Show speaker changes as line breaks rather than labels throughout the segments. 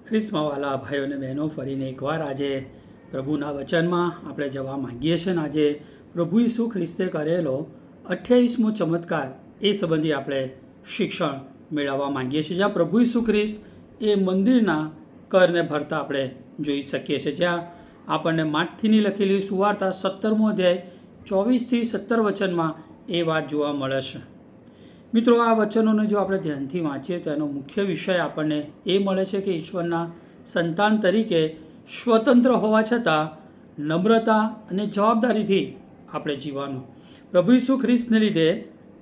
ખ્રિસ્તમાં વાલા ભાઈઓ અને બહેનો, ફરીને એકવાર આજે પ્રભુના વચનમાં આપણે જવા માંગીએ છીએ. આજે પ્રભુ ઈસુ ખ્રિસ્તે કરેલો 28મો ચમત્કાર એ સંબંધી આપણે શિક્ષણ મેળવવા માંગીએ છીએ, જ્યાં પ્રભુ ઈસુ ખ્રિસ્ત એ મંદિરના કરને ભરતા આપણે જોઈ શકીએ છીએ. જ્યાં આપણને માર્કની લખેલી સુવાર્તા 17મો અધ્યાય 24થી 17 વચનમાં એ વાત જોવા મળે છે. મિત્રો, આ વચનોને જો આપણે ધ્યાનથી વાંચીએ તો એનો મુખ્ય વિષય આપણને એ મળે છે કે ઈશ્વરના સંતાન તરીકે સ્વતંત્ર હોવા છતાં નમ્રતા અને જવાબદારીથી આપણે જીવવાનું. પ્રભુ ઈસુ ખ્રિસ્તને લીધે,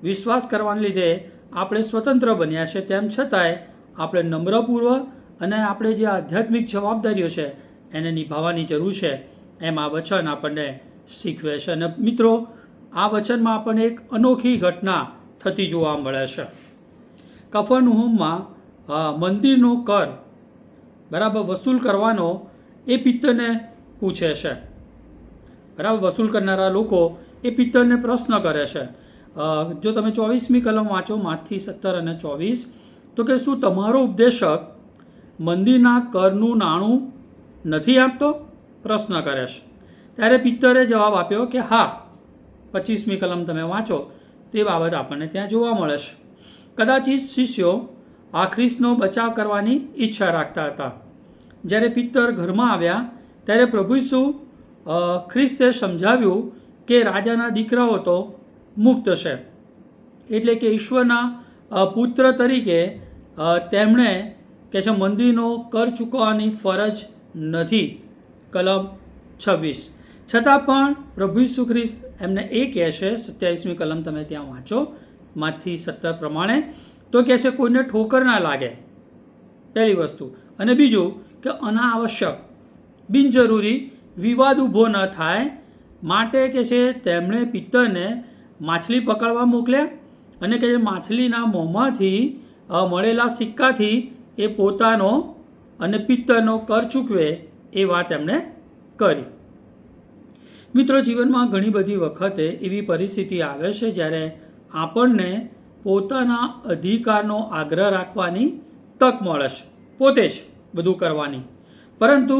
વિશ્વાસ કરવાને લીધે આપણે સ્વતંત્ર બન્યા છે, તેમ છતાંય આપણે નમ્રપૂર્વક અને આપણે જે આધ્યાત્મિક જવાબદારીઓ છે એને નિભાવવાની જરૂર છે, એમ આ વચન આપણને શીખવે છે. અને મિત્રો, આ વચનમાં આપણને એક અનોખી ઘટના થતી જોવા મળે છે. કફરનહૂમમાં મંદિરનો કર બરાબર વસૂલ કરવાનો એ પિત્તરને પૂછે છે. બરાબર, વસૂલ કરનારા લોકો એ પિત્તરને પ્રશ્ન કરે છે. જો તમે 24મી કલમ વાંચો, માથી 17 અને 24, તો કે શું તમારો ઉપદેશક મંદિરના કરનું નાણું નથી આપતો? પ્રશ્ન કરે છે. ત્યારે પિત્તરે જવાબ આપ્યો કે હા. 25મી કલમ તમે વાંચો તે બાબત આપણને ત્યાં જોવા મળે છે. કદાચિત શિષ્યો આ ખ્રિસ્તનો બચાવ કરવાની ઈચ્છા રાખતા હતા. જ્યારે પિત્તર ઘરમાં આવ્યા ત્યારે પ્રભુ ઈસુ ખ્રિસ્તે સમજાવ્યું કે રાજાના દીકરાઓ તો મુક્ત છે, એટલે કે ઈશ્વરના પુત્ર તરીકે તેમણે કે છે મંદિરનો કર ચૂકવવાની ફરજ નથી. કલમ 26. છતાં પણ પ્રભુ ઈસુ ખ્રિસ્ત એમને એ કહે છે, 27મી કલમ તમે ત્યાં વાંચો, માથી 17 પ્રમાણે, તો કહે છે કોઈને ઠોકર ના લાગે, પહેલી વસ્તુ. અને બીજું કે અનાવશ્યક બિનજરૂરી વિવાદ ઊભો ન થાય માટે કે છે તેમણે પિત્તરને માછલી પકડવા મોકલ્યા અને કે માછલીના મોંમાંથી મળેલા સિક્કાથી એ પોતાનો અને પિત્તરનો કર ચૂકવે એ વાત એમણે કરી. મિત્રો, જીવનમાં ઘણી બધી વખતે એવી પરિસ્થિતિ આવે છે જ્યારે આપણને પોતાના અધિકારનો આગ્રહ રાખવાની તક મળે છે, પોતે જ બધું કરવાની. પરંતુ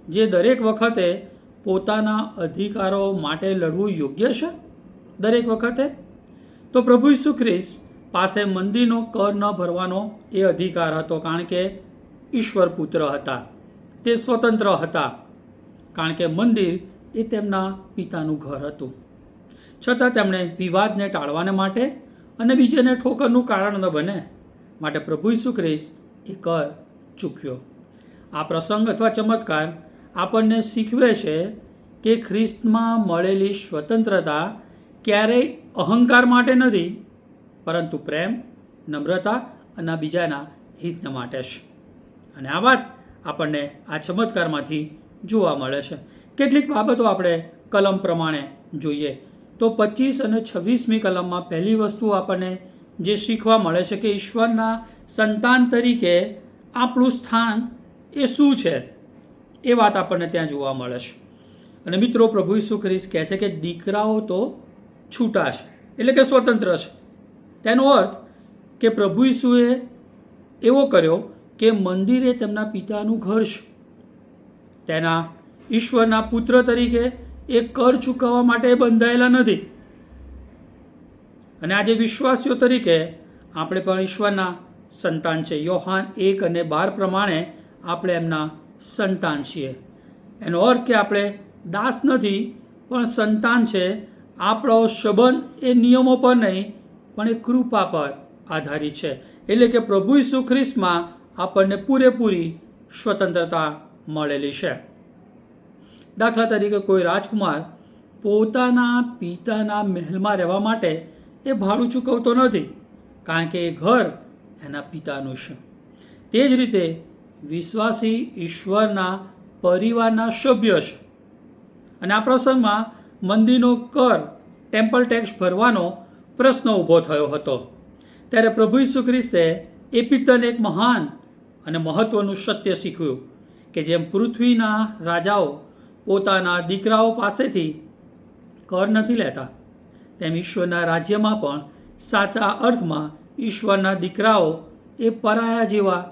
જે દરેક વખતે પોતાના અધિકારો માટે લડવું યોગ્ય છે દરેક વખતે? તો પ્રભુ ઈસુ ખ્રિસ્ત પાસે મંદિરનો કર ન ભરવાનો એ અધિકાર હતો, કારણ કે ઈશ્વર પુત્ર હતા, તે સ્વતંત્ર હતા, કારણ કે મંદિર એ તેમના પિતાનું ઘર હતું. છતાં તેમણે વિવાદને ટાળવાને માટે અને બીજાને ઠોકરનું કારણ ન બને માટે પ્રભુ ઈસુ ખ્રિસ્ત એ કર ચૂક્યો. આ પ્રસંગ અથવા ચમત્કાર આપણને શીખવે છે કે ખ્રિસ્તમાં મળેલી સ્વતંત્રતા ક્યારેય અહંકાર માટે નથી, પરંતુ પ્રેમ, નમ્રતા અને બીજાના હિતના માટે છે. અને આ વાત આપણને આ ચમત્કારમાંથી જોવા મળે છે. કેટલીક બાબતો આપણે કલમ પ્રમાણે જોઈએ તો 25 અને 26મી કલમમાં પહેલી વસ્તુ આપણને જે શીખવા મળે છે કે ઈશ્વરના સંતાન તરીકે આપણું સ્થાન એ શું છે, એ વાત આપણને ત્યાં જોવા મળે છે. અને મિત્રો, પ્રભુ ઈસુ ખ્રિસ્ત કહે છે કે દીકરાઓ તો છૂટા છે, એટલે કે સ્વતંત્ર છે. તેનો અર્થ કે પ્રભુ ઈસુએ એવો કર્યો કે મંદિર એ તેમના પિતાનું ઘર છે. તેના ઈશ્વરના પુત્ર તરીકે એ કર ચૂકવવા માટે બંધાયેલા નથી. અને આજે વિશ્વાસીઓ તરીકે આપણે પણ ઈશ્વરના સંતાન છે. યોહાન 1 અને 12 પ્રમાણે આપણે એમના સંતાન છીએ. એનો અર્થ કે આપણે દાસ નથી પણ સંતાન છે. આપણો સંબંધ એ નિયમો પર નહીં પણ એ કૃપા પર આધારિત છે. એટલે કે પ્રભુ ઈસુ ખ્રિસ્તમાં આપણને પૂરેપૂરી સ્વતંત્રતા મળેલી છે. દાખલા તરીકે કોઈ રાજકુમાર પોતાના પિતાના મહેલમાં રહેવા માટે એ ભાડું ચૂકવતો નથી, કારણ કે એ ઘર એના પિતાનું છે. તે જ રીતે વિશ્વાસી ઈશ્વરના પરિવારના સભ્ય છે. અને આ પ્રસંગમાં મંદિરનો કર, ટેમ્પલ ટેક્સ ભરવાનો પ્રશ્ન ઊભો થયો હતો. ત્યારે પ્રભુ ઈસુ ખ્રિસ્તે એ પિત્તરને એક મહાન અને મહત્વનું સત્ય શીખવ્યું કે જેમ પૃથ્વીના રાજાઓ પોતાના દીકરાઓ પાસેથી કર નથી લેતા, તેમ ઈશ્વરના રાજ્યમાં પણ સાચા અર્થમાં ઈશ્વરના દીકરાઓ એ પરાયા જેવા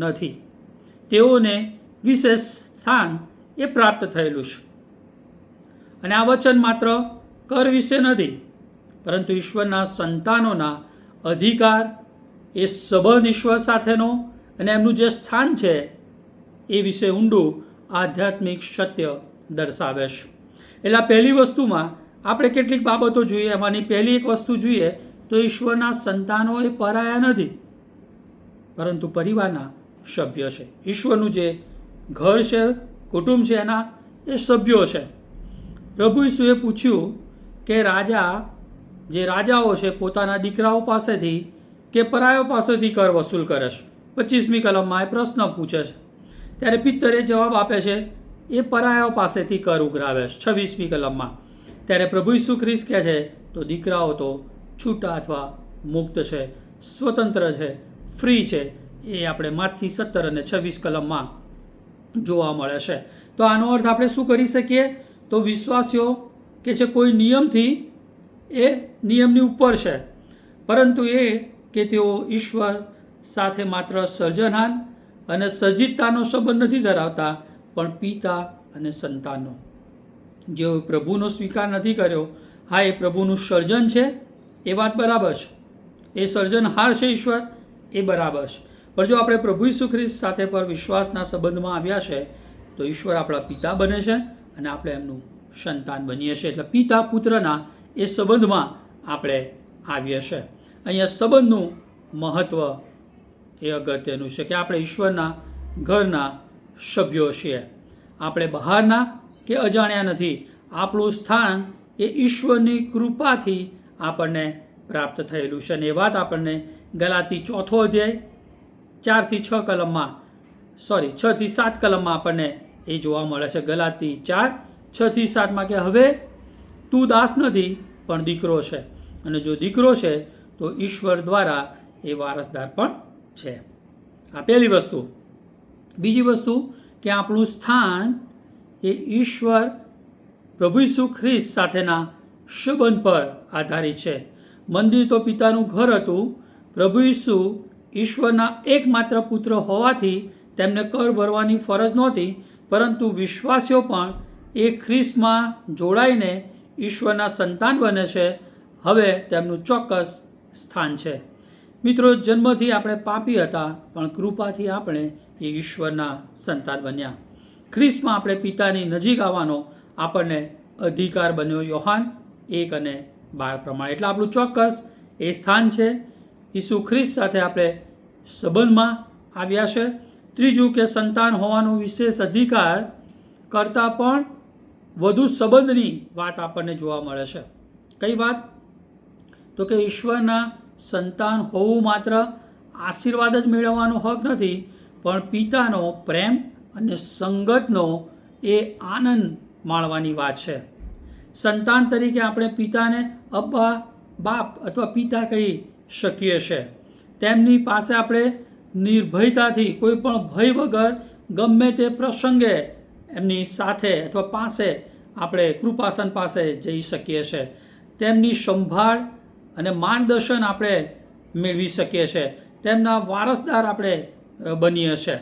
નથી. તેઓને વિશેષ સ્થાન એ પ્રાપ્ત થયેલું છે. અને આ વચન માત્ર કર વિશે નથી, પરંતુ ઈશ્વરના સંતાનોના અધિકાર, એ સંબંધ ઈશ્વર સાથેનો અને એમનું જે સ્થાન છે એ વિશે ઊંડું આધ્યાત્મિક સત્ય દર્શાવે છે. એટલે પહેલી વસ્તુમાં આપણે કેટલીક બાબતો જોઈએ. એમાંની પહેલી એક વસ્તુ જોઈએ તો ઈશ્વરના સંતાનો એ પરાયા નથી, પરંતુ પરિવારના સભ્ય છે. ઈશ્વરનું જે ઘર છે, કુટુંબ છે, એના એ સભ્યો છે. પ્રભુ ઈસુએ પૂછ્યું કે રાજાઓ છે પોતાના દીકરાઓ પાસેથી કે પરાયો પાસેથી કર વસૂલ કરે છે. 25મી કલમમાં એ પ્રશ્ન પૂછે છે. ત્યારે પિત્તરે જવાબ આપે છે એ પરાયો પાસેથી કર ઉઘરાવે છે. 26મી કલમમાં ત્યારે પ્રભુ ઈસુ ખ્રિસ્ત કહે છે તો દીકરાઓ તો છૂટા અથવા મુક્ત છે, સ્વતંત્ર છે, ફ્રી છે. એ આપણે માથી 17 અને 26 કલમમાં જોવા મળે છે. તો આનો અર્થ આપણે શું કરી શકીએ? તો વિશ્વાસીઓ કે જે કોઈ નિયમથી એ નિયમની ઉપર છે, પરંતુ એ કે તેઓ ઈશ્વર સાથે માત્ર સર્જનહાર અને સર્જિતતાનો સંબંધ નથી ધરાવતા, પણ પિતા અને સંતાનનો. જેઓ પ્રભુનો સ્વીકાર નથી કર્યો, હા એ પ્રભુનું સર્જન છે, એ વાત બરાબર છે, એ સર્જનહાર છે ઈશ્વર, એ બરાબર છે. પણ જો આપણે પ્રભુ ઈસુ ખ્રિસ્ત સાથે પર વિશ્વાસના સંબંધમાં આવ્યા છે તો ઈશ્વર આપણા પિતા બને છે અને આપણે એમનું સંતાન બનીએ છીએ. એટલે પિતા પુત્રના એ સંબંધમાં આપણે આવીએ છીએ. અહીંયા સંબંધનું મહત્ત્વ એ અગત્યનું છે કે આપણે ઈશ્વરના ઘરના સભ્યો છીએ. આપણે બહારના કે અજાણ્યા નથી. આપણું સ્થાન એ ઈશ્વરની કૃપાથી આપણને પ્રાપ્ત થયેલું છે. અને એ વાત આપણને ગલાતી 4 અધ્યાય 4 થી 6 કલમમાં 6 થી 7 કલમમાં આપણને એ જોવા મળે છે. ગલાતી 4 6 થી 7માં કે હવે તું દાસ નથી પણ દીકરો છે, અને જો દીકરો છે તો ઈશ્વર દ્વારા એ વારસદાર પણ છે. આ પહેલી વસ્તુ. બીજી વસ્તુ કે આપણું સ્થાન એ ઈશ્વર પ્રભુ ઈસુ ખ્રિસ્ત સાથેના સંબંધ પર આધારિત છે. મંદિર તો પિતાનું ઘર હતું. પ્રભુ ઈસુ ઈશ્વરના એકમાત્ર પુત્ર હોવાથી તેમને કર ભરવાની ફરજ નહોતી, પરંતુ વિશ્વાસીઓ પણ એ ખ્રિસ્તમાં જોડાઈને ઈશ્વરના સંતાન બને છે. હવે તેમનું ચોક્કસ સ્થાન છે. મિત્રો, જન્મથી આપણે પાપી હતા, પણ કૃપાથી આપણે એ ઈશ્વરના સંતાન બન્યા. ખ્રિસ્તમાં આપણે પિતાની નજીક આવવાનો આપણને અધિકાર બન્યો, યોહાન 1 અને 12 પ્રમાણે. એટલે આપણું ચોક્કસ એ સ્થાન છે. ઈસુ ખ્રિસ્ત સાથે આપણે સંબંધમાં આવ્યા છે. ત્રીજું કે સંતાન હોવાનો વિશેષ અધિકાર કરતાં પણ વધુ સંબંધની વાત આપણને જોવા મળે છે. કઈ વાત? તો કે ઈશ્વરના સંતાન હોવું માત્ર આશીર્વાદ જ મેળવવાનો હક નથી, પણ પિતાનો પ્રેમ અને સંગતનો એ આનંદ માણવાની વાત છે. સંતાન તરીકે આપણે પિતાને અબ્બા, બાપ અથવા પિતા કહી શકીએ છીએ. તેમની પાસે આપણે નિર્ભયતાથી, કોઈ પણ ભય વગર ગમે તે પ્રસંગે એમની સાથે અથવા પાસે આપણે કૃપાસન પાસે જઈ શકીએ છીએ. તેમની સંભાળ અને માર્ગદર્શન આપણે મેળવી શકીએ છીએ. તેમના વારસદાર આપણે બનીએ છીએ.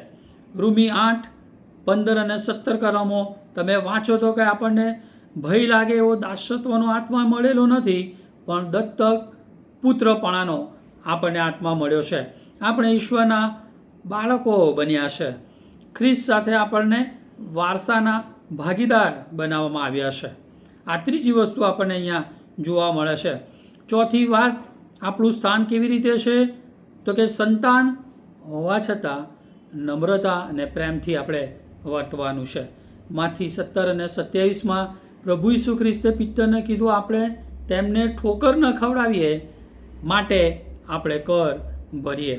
રોમી 8, 15 અને 17 કલમો તમે વાંચો તો કે આપણને ભય લાગે એવો દાસત્વનો આત્મા મળેલો નથી, પણ દત્તક પુત્રપણાનો આપણને આત્મા મળ્યો છે. આપણે ઈશ્વરના બાળકો બન્યા છે. ખ્રિસ્ત સાથે આપણને વારસાના ભાગીદાર બનાવવામાં આવ્યા છે. આ ત્રીજી વસ્તુ આપણને અહીંયા જોવા મળે છે. ચોથી વાત, આપણું સ્થાન કેવી રીતે છે? તો કે સંતાન હોવા છતાં નમ્રતા અને પ્રેમથી આપણે વર્તવાનું છે. માથી 17 અને 27માં પ્રભુ ઈસુ ખ્રિસ્તે પિત્તરને કીધું આપણે તેમને ઠોકર ન ખવડાવીએ માટે આપણે કર ભરીએ.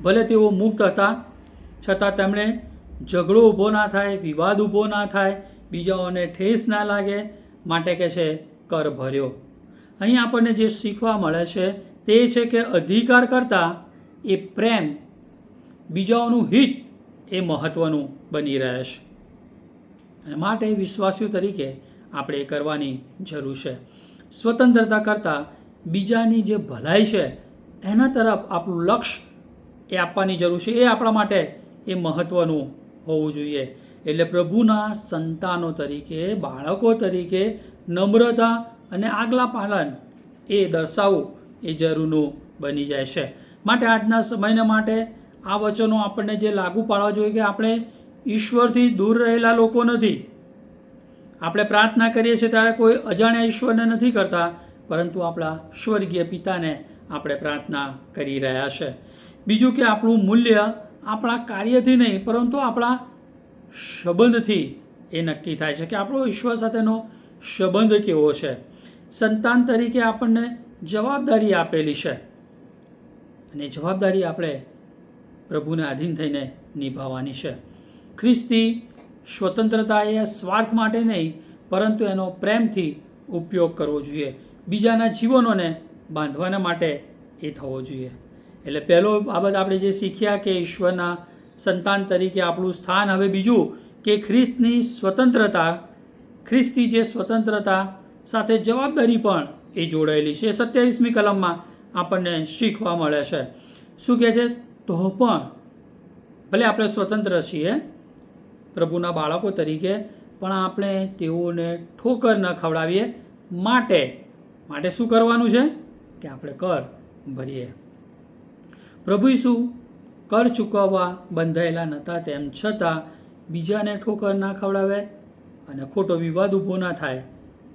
ભલે તેઓ મુક્ત હતા છતાં તેમણે ઝઘડો ઊભો ના થાય, વિવાદ ઊભો ના થાય, બીજાઓને ઠેસ ના લાગે માટે કે છે કર ભર્યો. અહીં આપણને જે શીખવા મળે છે તે છે કે અધિકાર કરતાં એ પ્રેમ, બીજાઓનું હિત એ મહત્ત્વનું બની રહે છે. અને માટે વિશ્વાસીઓ તરીકે આપણે એ કરવાની જરૂર છે. સ્વતંત્રતા કરતાં બીજાની જે ભલાઈ છે એના તરફ આપણું લક્ષ્ય એ આપવાની જરૂર છે. એ આપણા માટે એ મહત્ત્વનું હોવું જોઈએ. એટલે પ્રભુના સંતાનો તરીકે, બાળકો તરીકે નમ્રતા અને આજ્ઞા પાલન એ દર્શાવવું એ જરૂરનું બની જાય છે. માટે આજના સમયને માટે આ વચનો આપણને જે લાગુ પાડવા જોઈએ કે આપણે ઈશ્વરથી દૂર રહેલા લોકો નથી. આપણે પ્રાર્થના કરીએ છીએ ત્યારે કોઈ અજાણ્યા ઈશ્વરને નથી કરતા, પરંતુ આપણા સ્વર્ગીય પિતાને આપણે પ્રાર્થના કરી રહ્યા છે. બીજું કે આપણું મૂલ્ય આપણા કાર્યથી નહીં, પરંતુ આપણા સંબંધથી એ નક્કી થાય છે કે આપણો ઈશ્વર સાથેનો સંબંધ કેવો છે. સંતાન તરીકે આપણને જવાબદારી આપેલી છે અને જવાબદારી આપણે પ્રભુને આધીન થઈને નિભાવવાની છે. ખ્રિસ્તી સ્વતંત્રતા એ સ્વાર્થ માટે નહીં, પરંતુ એનો પ્રેમથી ઉપયોગ કરવો જોઈએ. બીજાના જીવનોને બાંધવાના માટે એ થવો જોઈએ. એટલે પહેલો બાબત આપણે જે શીખ્યા કે ઈશ્વરના સંતાન તરીકે આપણું સ્થાન. હવે બીજું કે ખ્રિસ્તની સ્વતંત્રતા, ખ્રિસ્તી જે સ્વતંત્રતા સાથે જવાબદારી પણ એ જોડાયેલી છે. 27મી કલમમાં આપણને શીખવા મળે છે. શું કહે છે? તો પણ ભલે આપણે સ્વતંત્ર છીએ પ્રભુના બાળકો તરીકે, પણ આપણે તેઓને ઠોકર ન ખવડાવીએ. માટે શું કરવાનું છે કે આપણે કર ભરીએ. પ્રભુ ઈસુ કર ચૂકવવા બંધાયેલા નહોતા, તેમ છતાં બીજાને ઠોકર ના ખવડાવે અને ખોટો વિવાદ ઊભો ના થાય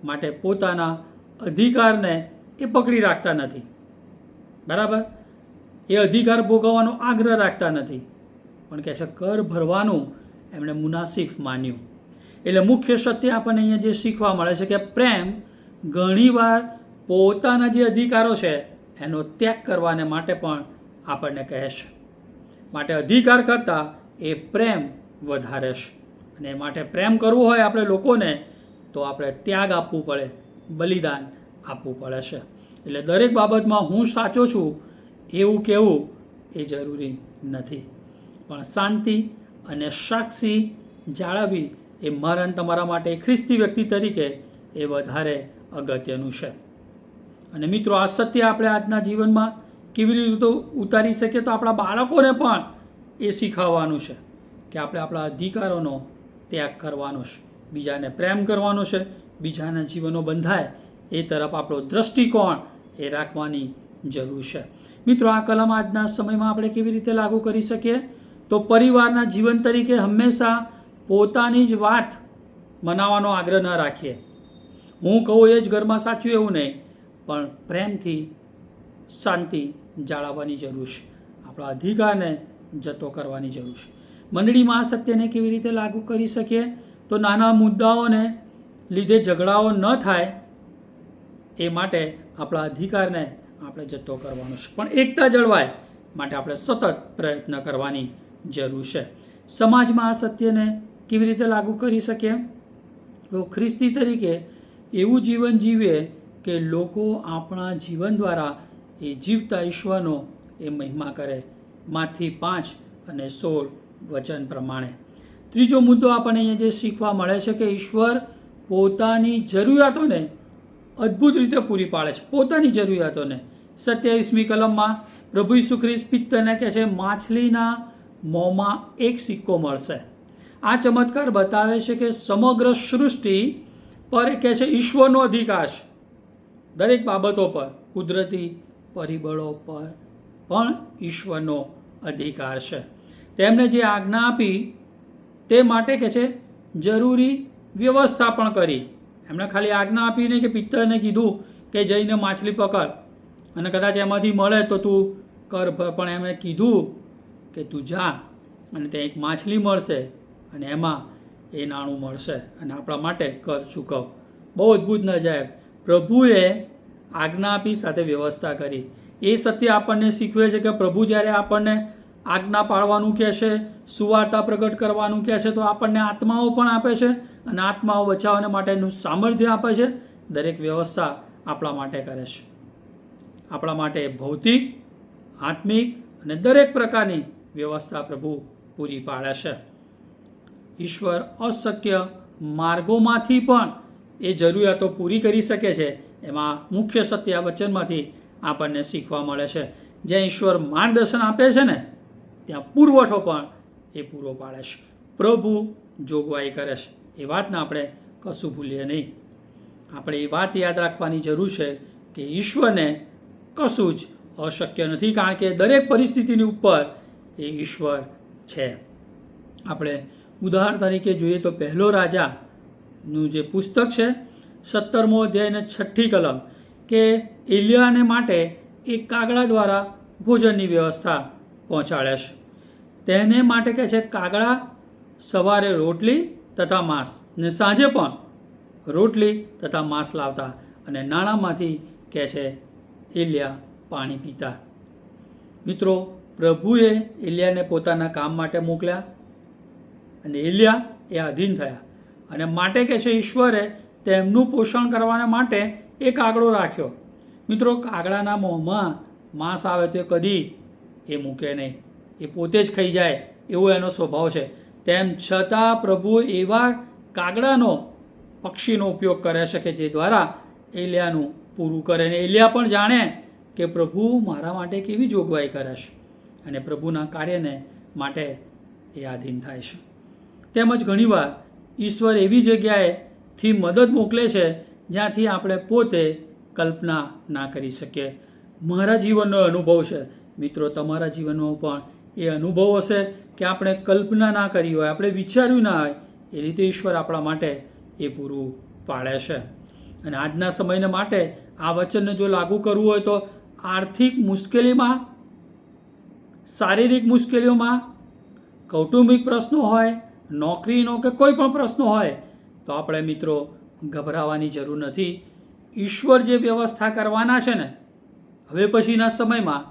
માટે પોતાના અધિકારને એ પકડી રાખતા નથી. બરાબર? એ અધિકાર ભોગવવાનો આગ્રહ રાખતા નથી, પણ કહે છે કર ભરવાનું એમણે મુનાસિફ માન્યું. એટલે મુખ્ય સત્ય આપણને અહીંયા જે શીખવા મળે છે કે પ્રેમ ઘણીવાર પોતાના જે અધિકારો છે એનો ત્યાગ કરવાને માટે પણ આપણને કહે છે. માટે અધિકાર કરતાં એ પ્રેમ વધારે છે. અને માટે પ્રેમ કરવો હોય આપણે લોકોને, તો આપણે ત્યાગ આપવું પડે, બલિદાન આપવું પડે છે. એટલે દરેક બાબતમાં હું સાચો છું એવું કહેવું એ જરૂરી નથી, પણ શાંતિ અને સાક્ષી જાળવવી એ મારા અને તમારા માટે ખ્રિસ્તી વ્યક્તિ તરીકે એ વધારે અગત્યનું છે. અને મિત્રો, આ સત્ય આપણે આજના જીવનમાં કેવી રીતે ઉતારી શકીએ? તો આપણા બાળકોને પણ એ શીખવવાનું છે કે આપણે આપણા અધિકારોનો ત્યાગ કરવાનો છે, બીજાને પ્રેમ કરવાનો છે, બીજાના જીવનો બંધાય એ તરફ આપણો દૃષ્ટિકોણ એ રાખવાની જરૂર છે. મિત્રો, આ કલમ આજના સમયમાં આપણે કેવી રીતે લાગુ કરી શકીએ? તો પરિવારના જીવન તરીકે હંમેશા પોતાની જ વાત મનાવવાનો આગ્રહ ન રાખીએ. હું કહું એ જ ઘરમાં સાચું એવું નહીં, પણ પ્રેમથી શાંતિ જાળવવાની જરૂર છે. આપણા અધિકારને જતો કરવાની જરૂર છે. મંડળીમાં આ સત્યને કેવી રીતે લાગુ કરી શકીએ? તો નાના મુદ્દાઓને લીધે ઝઘડાઓ ન થાય એ માટે આપણા અધિકારને આપણે જતો કરવાનો છે, પણ એકતા જળવાય માટે આપણે સતત પ્રયત્ન કરવાની જરૂર છે. સમાજમાં આ સત્યને કેવી રીતે લાગુ કરી શકીએ? તો ખ્રિસ્તી તરીકે એવું જીવન જીવીએ કે લોકો આપણા જીવન દ્વારા એ જીવતા ઈશ્વરનો એ મહિમા કરે. માથી 5:16 વચન પ્રમાણે. ત્રીજો મુદ્દો આપણને અહીંયા જે શીખવા મળે છે કે ઈશ્વર પોતાની જરૂરિયાતોને અદ્ભુત રીતે પૂરી પાડે છે. પોતાની જરૂરિયાતોને 27મી કલમમાં પ્રભુ ઈસુ ખ્રિસ્ત પિત્તરને કહે છે માછલીના મોંમાં એક સિક્કો મળશે. આ ચમત્કાર બતાવે છે કે સમગ્ર સૃષ્ટિ પર કહે છે ઈશ્વરનો અધિકાર છે. દરેક બાબતો પર, કુદરતી પરિબળો પર પણ ઈશ્વરનો અધિકાર છે. તેમણે જે આજ્ઞા આપી તે માટે કહે છે જરૂરી વ્યવસ્થા પણ કરી. એમણે ખાલી આજ્ઞા આપી નહીં કે પિત્તરને કીધું કે જઈને માછલી પકડ અને કદાચ એમાંથી મળે તો તું કર ભર, પણ એમણે કીધું કે તું જા અને ત્યાં એક માછલી મળશે અને એમાં એ નાણું મળશે અને આપણા માટે કર ચૂકવ. બહુ અદ્ભુત નજાયબ. પ્રભુએ આજ્ઞા આપી, સાથે વ્યવસ્થા કરી. એ સત્ય આપણને શીખવે છે કે પ્રભુ જ્યારે આપણને આજ્ઞા પાળવાનું કહે છે, સુવાર્તા પ્રગટ કરવાનું કહે છે, તો આપણને આત્માઓ પણ આપે છે અને આત્માઓ બચાવવા માટેનું સામર્થ્ય આપે છે. દરેક વ્યવસ્થા આપણા માટે કરે છે. આપણા માટે ભૌતિક, આત્મિક અને દરેક પ્રકારની વ્યવસ્થા પ્રભુ પૂરી પાડે છે. ઈશ્વર અશક્ય માર્ગોમાંથી પણ એ જરૂરિયાતો પૂરી કરી શકે છે. એમાં મુખ્ય સત્ય આ વચનમાંથી આપણને શીખવા મળે છે. જ્યાં ઈશ્વર માર્ગદર્શન આપે છે ને, ત્યાં પુરવઠો પણ એ પૂરો પાડે છે. પ્રભુ જોગવાઈ કરે છે. એ વાતને આપણે કશું ભૂલીએ નહીં. આપણે એ વાત યાદ રાખવાની જરૂર છે કે ઈશ્વરને કશું જ અશક્ય નથી, કારણ કે દરેક પરિસ્થિતિની ઉપર એ ઈશ્વર છે. આપણે ઉદાહરણ તરીકે જોઈએ તો પહેલો રાજાનું જે પુસ્તક છે 17મો અધ્યાય અને 6ઠી કલમ, કે એલિયાને માટે એક કાગડા દ્વારા ભોજનની વ્યવસ્થા પહોંચાડે છે. તેને માટે કહે છે કાગડા સવારે રોટલી તથા માંસ ને સાંજે પણ રોટલી તથા માંસ લાવતા અને નાણાંમાંથી કહે છે એલિયા પાણી પીતા. મિત્રો, પ્રભુએ એલિયાને પોતાના કામ માટે મોકલ્યા અને એલિયા એ આધીન થયા અને માટે કહે છે ઈશ્વરે તેમનું પોષણ કરવા માટે એક કાગડો રાખ્યો. મિત્રો, કાગડાના મોંમાં માંસ આવે તો કદી એ મૂકે નહીં, એ પોતે જ ખાઈ જાય એવો એનો સ્વભાવ છે. તેમ છતાં પ્રભુ એવા કાગડાનો પક્ષીનો ઉપયોગ કરે છે કે જે દ્વારા એલિયાનું પૂરું કરે. અને એલિયા પણ જાણે કે પ્રભુ મારા માટે કેવી જોગવાઈ કરે છે અને પ્રભુના કાર્યને માટે એ આધીન થાય છે. તેમજ ઘણીવાર ઈશ્વર એવી જગ્યાએથી મદદ મોકલે છે જ્યાંથી આપણે પોતે કલ્પના ના કરી શકીએ. મારા જીવનનો અનુભવ છે, મિત્રો તમારા જીવનમાં પણ એ અનુભવ હશે કે આપણે કલ્પના ના કરી હોય, આપણે વિચાર્યું ના હોય, એ રીતે ઈશ્વર આપણા માટે એ પૂરું પાડે છે. અને આજના સમયને માટે આ વચનને જો લાગુ કરવું હોય તો આર્થિક મુશ્કેલીમાં, શારીરિક મુશ્કેલીઓમાં, કૌટુંબિક પ્રશ્નો હોય, નોકરીનો કે કોઈ પણ પ્રશ્નો હોય તો આપણે મિત્રો ગભરાવાની જરૂર નથી. ઈશ્વર જે વ્યવસ્થા કરવાના છે ને હવે પછીના સમયમાં,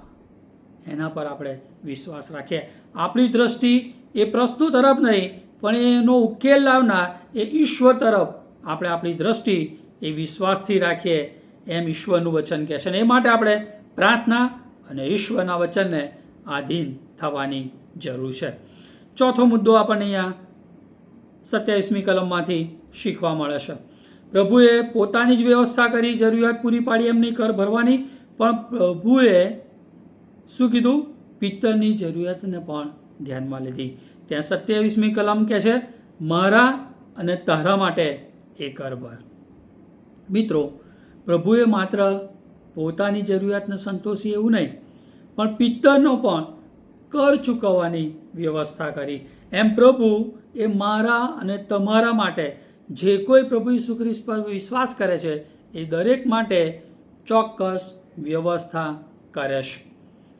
એના પર આપણે વિશ્વાસ રાખીએ. આપણી દ્રષ્ટિ એ પ્રશ્નો તરફ નહીં પણ એનો ઉકેલ લાવનાર એ ઈશ્વર તરફ આપણે આપણી દ્રષ્ટિ એ વિશ્વાસથી રાખીએ, એમ ઈશ્વરનું વચન કહે છે. અને એ માટે આપણે પ્રાર્થના અને ઈશ્વરના વચનને આધીન થવાની જરૂર છે. ચોથો મુદ્દો આપણને અહીંયા 27મી કલમમાંથી શીખવા મળે છે. પ્રભુએ પોતાની જ વ્યવસ્થા કરી, જરૂરિયાત પૂરી પાડી, એમની કર ભરવાની, પણ પ્રભુએ શું કીધું? પિત્તરની જરૂરિયાતને પણ ધ્યાનમાં લીધી. ત્યાં 27મી કલમ કહે છે મારા અને તારા માટે એ કર ભર. મિત્રો, પ્રભુએ માત્ર પોતાની જરૂરિયાતને સંતોષી એવું નહીં, પણ પિત્તરનો પણ કર ચૂકવવાની વ્યવસ્થા કરી. એમ પ્રભુ એ મારા અને તમારા માટે, જે કોઈ પ્રભુ ઈસુ ખ્રિસ્ત પર વિશ્વાસ કરે છે એ દરેક માટે ચોક્કસ વ્યવસ્થા કરે છે.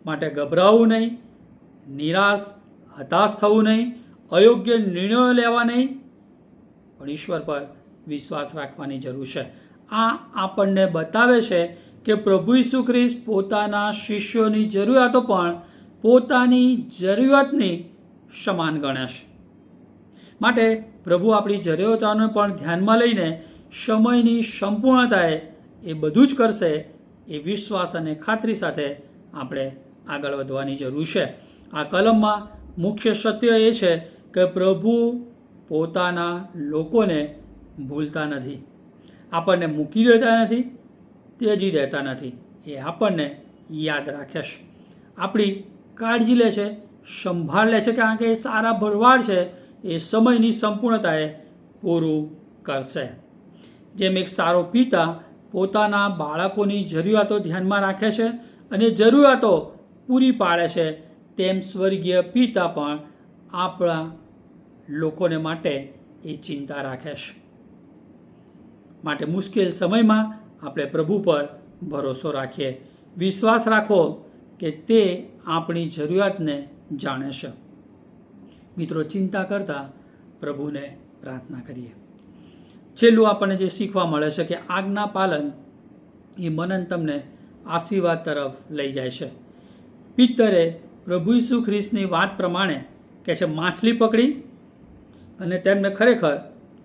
માટે ગભરાવું નહીં, નિરાશ હતાશ થવું નહીં, અયોગ્ય નિર્ણયો લેવા નહીં, પણ ઈશ્વર પર વિશ્વાસ રાખવાની જરૂર છે. આ આપણને બતાવે છે કે પ્રભુ ઈસુ ખ્રિસ્ત પોતાના શિષ્યોની જરૂરિયાતો પણ પોતાની જરૂરિયાતની સમાન ગણે છે. માટે પ્રભુ આપણી જરૂરિયાતોને પણ ધ્યાનમાં લઈને સમયની સંપૂર્ણતાએ એ બધું જ કરશે એ વિશ્વાસ અને ખાતરી સાથે આપણે આગળ વધવાની જરૂર છે. આ કલમમાં મુખ્ય સત્ય એ છે કે પ્રભુ પોતાના લોકોને ભૂલતા નથી, આપણને મૂકી દેતા નથી, ત્યજી દેતા નથી. એ આપણને યાદ રાખે છે, આપણી કાળજી લે છે, સંભાળ લે છે, કારણ કે એ સારા ભરવાડ છે, એ સમયની સંપૂર્ણતાએ પૂરું કરશે. જેમ એક સારો પિતા પોતાના બાળકોની જરૂરિયાતો ધ્યાનમાં રાખે છે અને જરૂરિયાતો પૂરી પાડે છે, તેમ સ્વર્ગીય પિતા પણ આપણા લોકોને માટે એ ચિંતા રાખે છે. માટે મુશ્કેલ સમયમાં આપણે પ્રભુ પર ભરોસો રાખીએ, વિશ્વાસ રાખો કે તે આપણી જરૂરિયાતને જાણે છે. મિત્રો, ચિંતા કરતાં પ્રભુને પ્રાર્થના કરીએ. છેલ્લું આપણને જે શીખવા મળે છે કે આજ્ઞા પાલન એ મનન તમને આશીર્વાદ તરફ લઈ જાય છે. પિત્તરે પ્રભુ ઈસુ ખ્રિસ્તની વાત પ્રમાણે કહે છે માછલી પકડી અને તેમને ખરેખર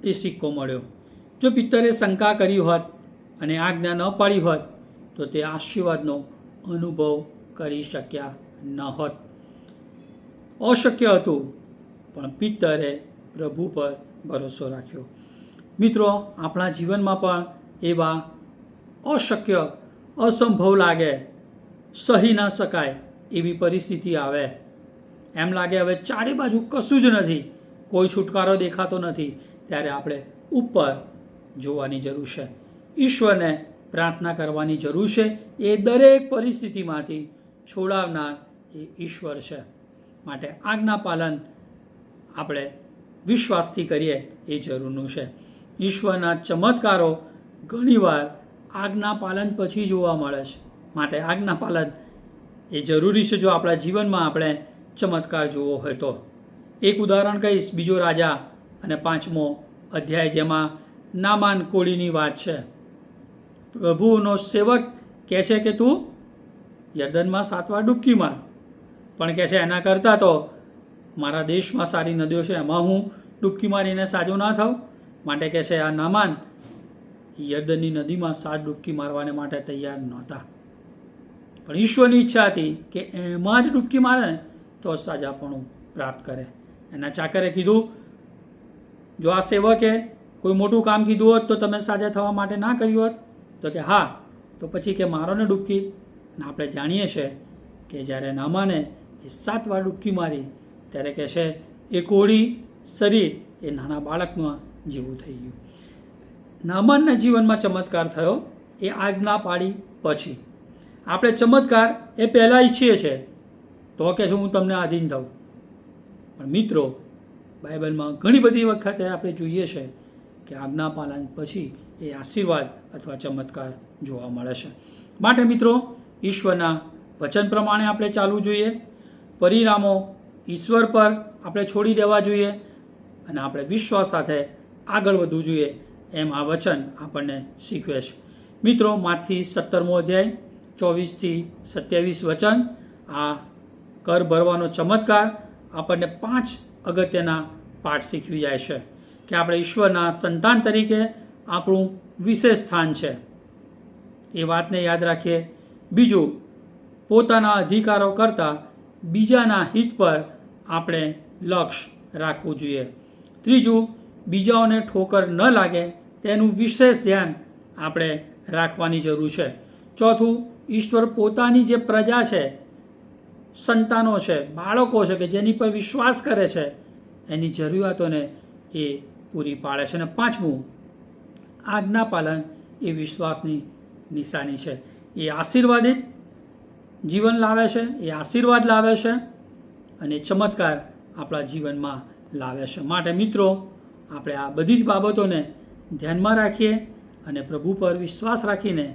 એ સિક્કો મળ્યો. જો પિત્તરે શંકા કરી હોત અને આજ્ઞા ન પાડી હોત તો તે આશીર્વાદનો અનુભવ કરી શક્યા ન હોત. અશક્ય હતું, પણ પિત્તરે પ્રભુ પર ભરોસો રાખ્યો. મિત્રો, આપણા જીવનમાં પણ એવા અશક્ય, અસંભવ લાગે, સહી ના શકાય એવી પરિસ્થિતિ આવે એમ લાગે હવે ચારે બાજુ કશું જ નથી, કોઈ છુટકારો દેખાતો નથી, ત્યારે આપણે ઉપર જોવાની જરૂર છે. ઈશ્વરને પ્રાર્થના કરવાની જરૂર છે. એ દરેક પરિસ્થિતિમાંથી છોડાવનાર એ ઈશ્વર છે. માટે આજ્ઞા પાલન આપણે વિશ્વાસથી કરીએ એ જરૂરનું છે. ઈશ્વરના ચમત્કારો ઘણીવાર આજ્ઞા પાલન પછી જોવા મળે છે. માટે આજ્ઞા પાલન એ જરૂરી છે જો આપણા જીવનમાં આપણે ચમત્કાર જોવો હોય તો. એક ઉદાહરણ કહીશ, બીજો રાજા અને 5મો અધ્યાય, જેમાં નામાન કોળીની વાત છે. પ્રભુનો સેવક કહે છે કે તું યર્દનમાં 7 વાર ડૂબકી માર, પણ કહે છે એના કરતાં તો મારા દેશમાં સારી નદીઓ છે, એમાં હું ડૂબકી મારીને સાજો ના થાઉં. માટે કહે છે આ નામાન યર્દનની નદીમાં 7 ડૂબકી મારવાને માટે તૈયાર નહોતા, પણ ઈશ્વરની ઈચ્છા હતી કે એમાં જ ડૂબકી મારે તો સાજાપણું પ્રાપ્ત કરે. એના ચાકરે કીધું, જો આ સેવકે કોઈ મોટું કામ કીધું હોત તો તમે સાજા થવા માટે ના કર્યું હોત? તો કે હા. તો પછી કે મારો ને ડૂબકી. અને આપણે જાણીએ છીએ કે જ્યારે નામાને એ 7 વાર ડૂબકી મારી ત્યારે કહે છે એ કોળી શરીર એ નાના બાળકનું જેવું થઈ ગયું. નામાનના જીવનમાં ચમત્કાર થયો એ આજ્ઞા પાડી પછી. આપણે ચમત્કાર એ પહેલાં ઈચ્છીએ છીએ તો કે હું તમને આધીન થઉં, પણ મિત્રો બાઇબલમાં ઘણી બધી વખતે આપણે જોઈએ છે કે આજ્ઞા પાલન પછી એ આશીર્વાદ અથવા ચમત્કાર જોવા મળે છે. માટે મિત્રો ઈશ્વરના વચન પ્રમાણે આપણે ચાલવું જોઈએ, પરિણામો ઈશ્વર પર આપણે છોડી દેવા જોઈએ અને આપણે વિશ્વાસ સાથે આગળ વધવું જોઈએ, એમ આ વચન આપણને શીખવે છે. મિત્રો માથી 17મો અધ્યાય 24થી 27 વચન, આ કર ભરવાનો ચમત્કાર આપણને 5 અગત્યના પાઠ શીખવી જાય છે કે આપણે ઈશ્વરના સંતાન તરીકે આપણું વિશેષ સ્થાન છે, એ વાતને યાદ રાખીએ. બીજું, પોતાના અધિકારો કરતાં બીજાના હિત પર આપણે લક્ષ્ય રાખવું જોઈએ. ત્રીજું, બીજાઓને ઠોકર ન લાગે તેનું વિશેષ ધ્યાન આપણે રાખવાની જરૂર છે. ચોથું, ઈશ્વર પોતાની જે પ્રજા છે, સંતાનો છે, બાળકો છે કે જેની પર વિશ્વાસ કરે છે, એની જરૂરિયાતોને એ પૂરી પાડે છે. અને 5મું, આજ્ઞા પાલન એ વિશ્વાસની નિશાની છે. એ આશીર્વાદિત જીવન લાવે છે, એ આશીર્વાદ લાવે છે અને ચમત્કાર આપણા જીવનમાં લાવે છે. માટે મિત્રો આપણે આ બધી જ બાબતોને ધ્યાનમાં રાખીએ અને પ્રભુ પર વિશ્વાસ રાખીને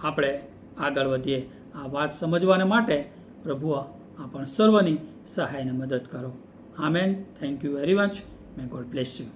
આપણે આગળ વધીએ. આ વાત સમજવાને માટે પ્રભુ આપણ સર્વની સહાયને મદદ કરો. Amen. Thank you very much. May God bless you.